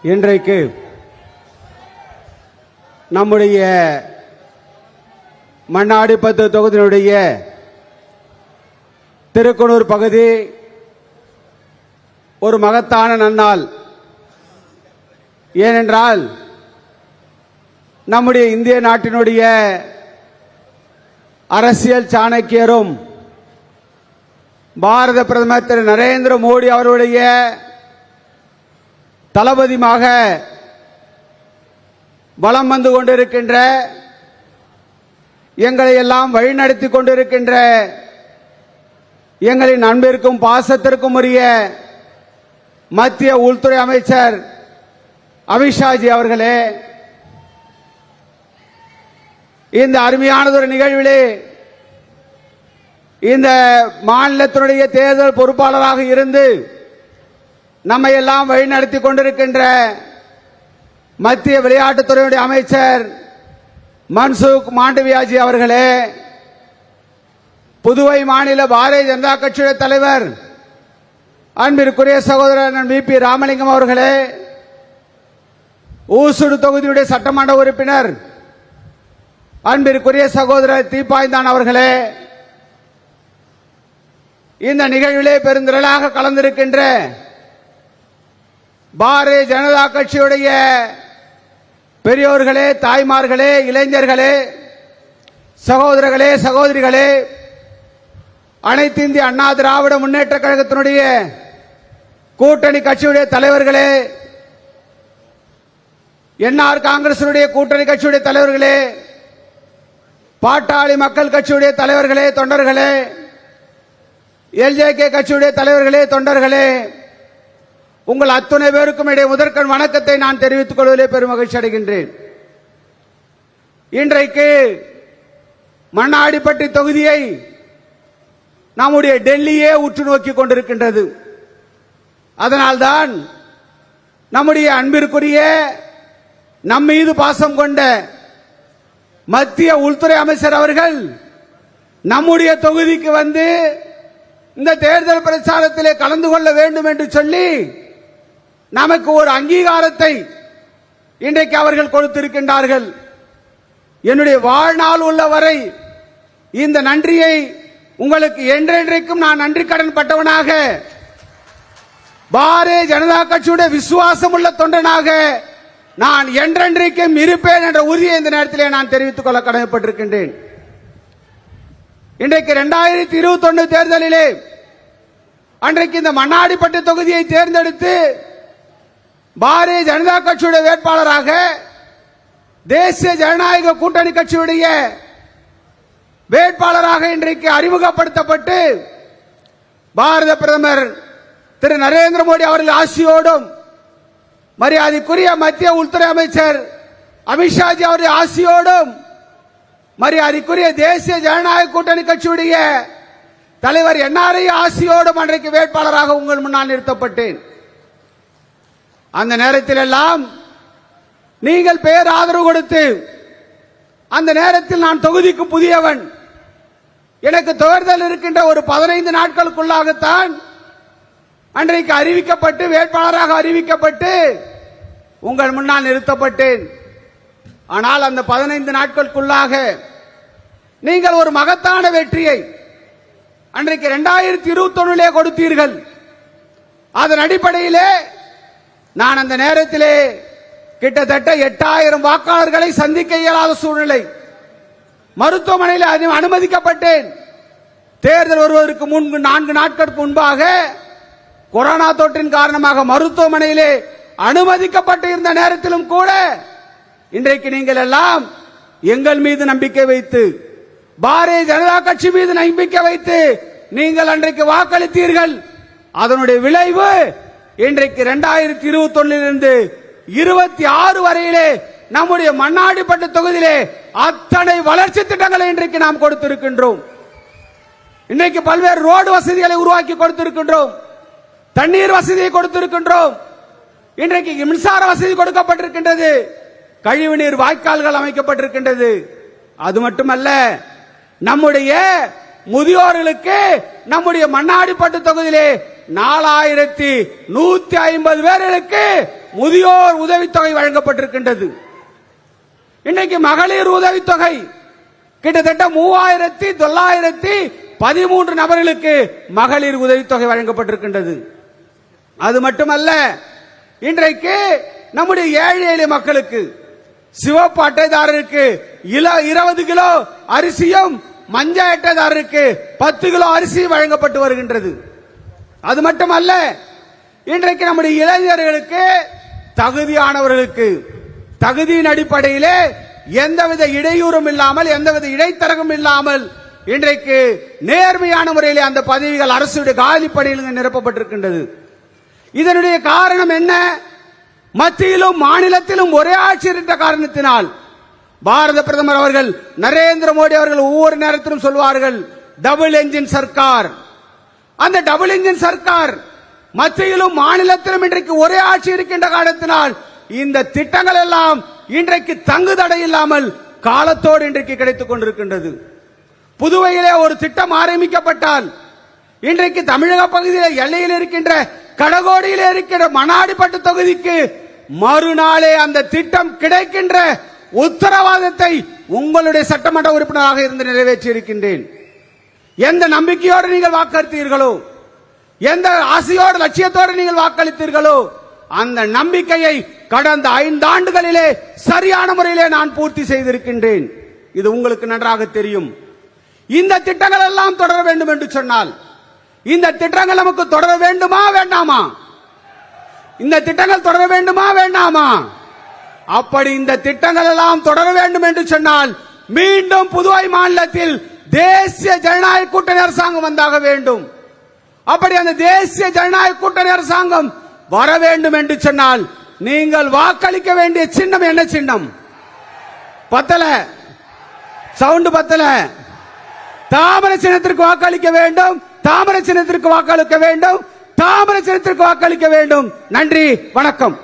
இன்றைக்கு நம்முடைய மண்ணாடிப்பத்து தொகுதியினுடைய திருக்குனூர் பகுதி ஒரு மகத்தான நன்னாள். ஏனென்றால் நம்முடைய இந்திய நாட்டினுடைய அரசியல் சாணக்கியரும் பாரத பிரதமர் திரு நரேந்திர மோடி அவருடைய தளபதியாக வலம் வந்து கொண்டிருக்கின்ற, எங்களை எல்லாம் வழிநடத்தி கொண்டிருக்கின்ற எங்களின் அன்பிற்கும் பாசத்திற்கும் உரிய மத்திய உள்துறை அமைச்சர் அமித்ஷாஜி அவர்களே, இந்த அருமையானதொரு நிகழ்விலே இந்த மாநிலத்தினுடைய தேர்தல் பொறுப்பாளராக இருந்து நம்மை எல்லாம் வழிநடத்தி கொண்டிருக்கின்ற மத்திய விளையாட்டுத்துறையுடைய அமைச்சர் மன்சுக் மாண்டவியாஜி அவர்களே, புதுவை மாநில பாரதிய ஜனதா கட்சியுடைய தலைவர் அன்பிற்குரிய சகோதரர் வி.பி. ராமலிங்கம் அவர்களே, ஊசுடு தொகுதியுடைய சட்டமன்ற உறுப்பினர் அன்பிற்குரிய சகோதரர் தீபாய்ந்தான் அவர்களே, இந்த நிகழ்விலே பெருந்திரளாக கலந்திருக்கின்ற பாரதிய ஜனதா கட்சியுடைய பெரியோர்களே, தாய்மார்களே, இளைஞர்களே, சகோதரர்களே, சகோதரிகளே, அனைத்து இந்திய அண்ணா திராவிட முன்னேற்ற கழகத்தினுடைய கூட்டணி கட்சியுடைய தலைவர்களே, என்ஆர் காங்கிரசுடைய கூட்டணி கட்சியுடைய தலைவர்களே, பாட்டாளி மக்கள் கட்சியுடைய தலைவர்களே, தொண்டர்களே, எல்ஜேகே கட்சியுடைய தலைவர்களே, தொண்டர்களே, உங்கள் அத்துணை பேருக்கும் இடையே முதற்கண் வணக்கத்தை நான் தெரிவித்துக் கொள்வதிலே பெருமகிழ்ச்சி அடைகின்றேன். இன்றைக்கு மண்ணாடிப்பட்டி தொகுதியை நம்முடைய டெல்லியே உற்று நோக்கி கொண்டிருக்கின்றது. அதனால்தான் நம்முடைய அன்பிற்குரிய நம் மீது பாசம் கொண்ட மத்திய உள்துறை அமைச்சர் அவர்கள் நம்முடைய தொகுதிக்கு வந்து இந்த தேர்தல் பிரச்சாரத்திலே கலந்து கொள்ள வேண்டும் என்று சொல்லி நமக்கு ஒரு அங்கீகாரத்தை இன்றைக்கு அவர்கள் கொடுத்திருக்கின்றார்கள். என்னுடைய வாழ்நாள் உள்ளவரை இந்த நன்றியை உங்களுக்கு என்றென்றைக்கும் நான் நன்றி கடன் பட்டவனாக, பாரதிய ஜனதா கட்சியுடைய விசுவாசம் உள்ள தொண்டனாக நான் என்றென்றைக்கும் இருப்பேன் என்ற உறுதியை இந்த நேரத்திலே நான் தெரிவித்துக் கொள்ள கடமைப்பட்டிருக்கின்றேன். இன்றைக்கு 2021 தேர்தலிலே அன்றைக்கு இந்த மண்ணாடிப்பட்டி தொகுதியை தேர்ந்தெடுத்து பாரதிய ஜனதா கட்சியுடைய வேட்பாளராக தேசிய ஜனநாயக கூட்டணி கட்சியுடைய வேட்பாளராக இன்றைக்கு அறிமுகப்படுத்தப்பட்டு பாரத பிரதமர் திரு நரேந்திர மோடி அவர்கள் ஆசியோடும் மரியாதைக்குரிய மத்திய உள்துறை அமைச்சர் அமித்ஷாஜி அவருடைய ஆசியோடும் மரியாதைக்குரிய தேசிய ஜனநாயக கூட்டணி கட்சியுடைய தலைவர் என்ஆர்ஐ ஆசியோடும் அன்றைக்கு வேட்பாளராக உங்கள் முன்னால் நிறுத்தப்பட்டேன். அந்த நேரத்தில் எல்லாம் நீங்கள் பெயர் ஆதரவு கொடுத்து, அந்த நேரத்தில் நான் தொகுதிக்கு புதியவன், எனக்கு தேர்தல் இருக்கின்ற ஒரு 15 நாட்களுக்குள்ளாகத்தான் அன்றைக்கு அறிவிக்கப்பட்டு வேட்பாளராக அறிவிக்கப்பட்டு உங்கள் முன்னால் நிறுத்தப்பட்டேன். ஆனால் அந்த 15 நாட்களுக்குள்ளாக நீங்கள் ஒரு மகத்தான வெற்றியை அன்றைக்கு 2021 கொடுத்தீர்கள். அதன் அடிப்படையிலே நான் அந்த நேரத்திலே கிட்டத்தட்ட 8000 வாக்காளர்களை சந்திக்க இயலாத சூழ்நிலை, மருத்துவமனையில் அனுமதிக்கப்பட்டேன். தேர்தல் வருவதற்கு 4 நாட்களுக்கு முன்பாக கொரோனா தொற்றின் காரணமாக மருத்துவமனையிலே அனுமதிக்கப்பட்டு இருந்த நேரத்திலும் கூட இன்றைக்கு நீங்கள் எல்லாம் எங்கள் மீது நம்பிக்கை வைத்து, பாரதிய ஜனதா கட்சி மீது நம்பிக்கை வைத்து நீங்கள் அன்றைக்கு வாக்களித்தீர்கள். அதனுடைய விளைவு இன்றைக்கு 2021 26 வரையிலே நம்முடைய மண்ணாடிப்பட்டு தொகுதியிலே அத்தனை வளர்ச்சி திட்டங்களை இன்றைக்கு நாம் கொடுத்திருக்கின்றோம். இன்றைக்கு பல்வேறு ரோடு வசதிகளை உருவாக்கி கொடுத்திருக்கின்றோம், தண்ணீர் வசதியை கொடுத்திருக்கின்றோம், இன்றைக்கு மின்சார வசதி கொடுக்கப்பட்டிருக்கின்றது, கழிவுநீர் வாய்க்கால்கள் அமைக்கப்பட்டிருக்கின்றது. அது மட்டுமல்ல, நம்முடைய முதியோர்களுக்கு நம்முடைய மண்ணாடிப்பட்டு தொகுதியிலே 4150 பேர்களுக்கு முதியோர் உதவித்தொகை வழங்கப்பட்டிருக்கின்றது. இன்றைக்கு மகளிர் உதவித்தொகை கிட்டத்தட்ட 3913 நபர்களுக்கு மகளிர் உதவித்தொகை வழங்கப்பட்டிருக்கின்றது. அது மட்டுமல்ல, இன்றைக்கு நம்முடைய ஏழை எளிய மக்களுக்கு சிவப்பு அட்டைதாரருக்கு 20 கிலோ அரிசியும் மஞ்சள் அட்டைதாரருக்கு 10 கிலோ அரிசி வழங்கப்பட்டு வருகின்றது. அது மட்டுமல்ல, இன்றைக்கு நம்முடைய இளைஞர்களுக்கு தகுதியானவர்களுக்கு தகுதியின் அடிப்படையிலே எந்தவித இடையூறும் இல்லாமல் எந்தவித இடைத்தரகம் இல்லாமல் இன்றைக்கு நேர்மையான முறையிலே அந்த பதவிகள் அரசுடைய காலி பணியில் நிரப்பப்பட்டிருக்கின்றது. இதனுடைய காரணம் என்ன? மத்தியிலும் மாநிலத்திலும் ஒரே ஆட்சி இருந்த காரணத்தினால் பாரத பிரதமர் அவர்கள் நரேந்திர மோடி அவர்கள் ஒவ்வொரு நேரத்திலும் சொல்வார்கள் டபுள் என்ஜின் சர்க்கார். அந்த டபுள் என்ஜின் சர்க்கார் மத்தியிலும் மாநிலத்திலும் இன்றைக்கு ஒரே ஆட்சி இருக்கின்ற காரணத்தினால் இந்த திட்டங்கள் எல்லாம் இன்றைக்கு தங்கு தடை இல்லாமல் காலத்தோடு இன்றைக்கு கிடைத்துக் கொண்டிருக்கின்றது. புதுவையிலே ஒரு திட்டம் ஆரம்பிக்கப்பட்டால் இன்றைக்கு தமிழக பகுதியில் எல்லையில் இருக்கின்ற கடகோடியில் இருக்கின்ற மணாடிப்பட்டு தொகுதிக்கு மறுநாளே அந்த திட்டம் கிடைக்கின்ற உத்தரவாதத்தை உங்களுடைய சட்டமன்ற உறுப்பினராக இருந்து நிறைவேற்றி இருக்கின்றேன். எந்த நம்பிக்கையோடு நீங்கள் வாக்களித்தீர்களோ, எந்த ஆசையோடு லட்சியத்தோடு நீங்கள் வாக்களித்தீர்களோ, அந்த நம்பிக்கையை கடந்த 5 ஆண்டுகளிலே சரியான முறையிலே நான் பூர்த்தி செய்திருக்கின்றேன். இது உங்களுக்கு நன்றாக தெரியும். இந்த திட்டங்கள் எல்லாம் தொடர வேண்டும் என்று சொன்னால் இந்த திட்டங்கள் நமக்கு தொடர வேண்டுமா வேண்டாமா? இந்த திட்டங்கள் தொடர வேண்டுமா வேண்டாமா? அப்படி இந்த திட்டங்கள் எல்லாம் தொடர வேண்டும் என்று சொன்னால் மீண்டும் புதுவை மாநிலத்தில் தேசிய ஜனநாயக கூட்டணி அரசாங்கம் வந்தாக வேண்டும். அப்படி அந்த தேசிய ஜனநாயக கூட்டணி அரசாங்கம் வர வேண்டும் என்று சொன்னால் நீங்கள் வாக்களிக்க வேண்டிய சின்னம் என்ன சின்னம்? பத்தல, சவுண்ட் பத்தல. தாமரை சின்னத்திற்கு வாக்களிக்க வேண்டும், தாமரை சின்னத்திற்கு வாக்களிக்க வேண்டும், தாமரை சின்னத்திற்கு வாக்களிக்க வேண்டும். நன்றி, வணக்கம்.